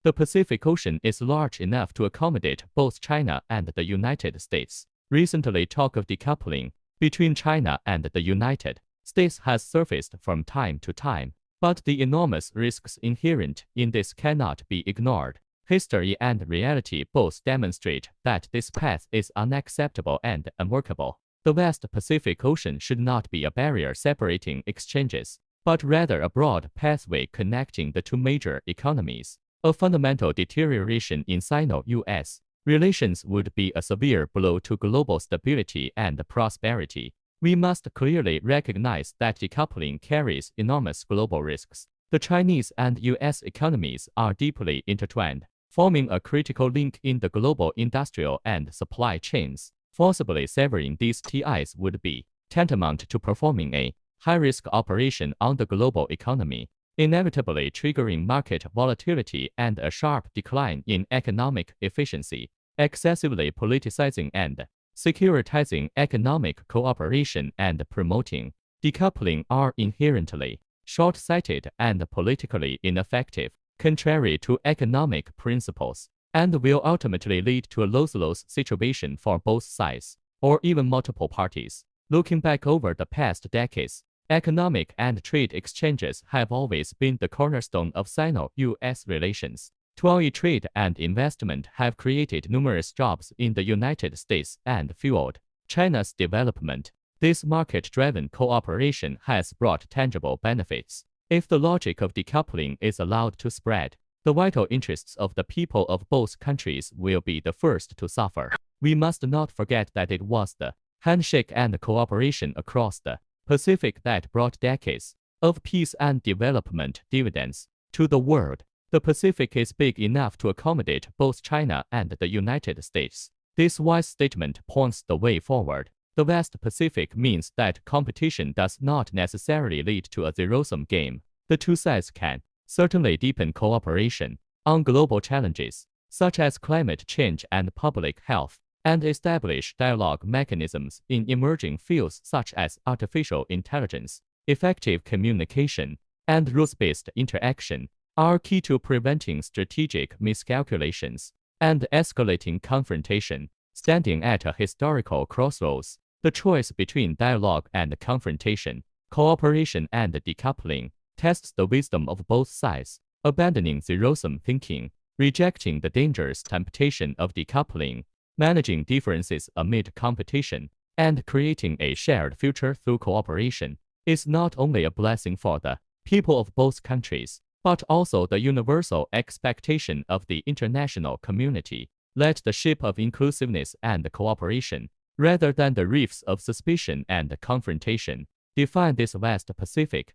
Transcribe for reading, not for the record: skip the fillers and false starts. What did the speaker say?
The Pacific Ocean is large enough to accommodate both China and the United States. Recently, talk of decoupling between China and the United States has surfaced from time to time, but the enormous risks inherent in this cannot be ignored. History and reality both demonstrate that this path is unacceptable and unworkable. The West Pacific Ocean should not be a barrier separating exchanges, but rather a broad pathway connecting the two major economies. A fundamental deterioration in Sino-US relations would be a severe blow to global stability and prosperity. We must clearly recognize that decoupling carries enormous global risks. The Chinese and US economies are deeply intertwined, forming a critical link in the global industrial and supply chains. Forcibly severing these ties would be tantamount to performing a high-risk operation on the global economy, inevitably triggering market volatility and a sharp decline in economic efficiency, excessively politicizing and securitizing economic cooperation and promoting decoupling are inherently short-sighted and politically ineffective, contrary to economic principles, and will ultimately lead to a lose-lose situation for both sides, or even multiple parties. Looking back over the past decades, economic and trade exchanges have always been the cornerstone of Sino-US relations. Two-way trade and investment have created numerous jobs in the United States and fueled China's development. This market-driven cooperation has brought tangible benefits. If the logic of decoupling is allowed to spread, the vital interests of the people of both countries will be the first to suffer. We must not forget that it was the handshake and cooperation across the Pacific that brought decades of peace and development dividends to the world. The Pacific is big enough to accommodate both China and the United States. This wise statement points the way forward. The West Pacific means that competition does not necessarily lead to a zero-sum game. The two sides can certainly deepen cooperation on global challenges, such as climate change and public health, and establish dialogue mechanisms in emerging fields such as artificial intelligence. Effective communication and rules-based interaction are key to preventing strategic miscalculations and escalating confrontation. Standing at a historical crossroads, the choice between dialogue and confrontation, cooperation and decoupling, tests the wisdom of both sides. Abandoning zero-sum thinking, rejecting the dangerous temptation of decoupling, managing differences amid competition, and creating a shared future through cooperation is not only a blessing for the people of both countries, but also the universal expectation of the international community. Let the ship of inclusiveness and cooperation, rather than the reefs of suspicion and confrontation, define this West Pacific.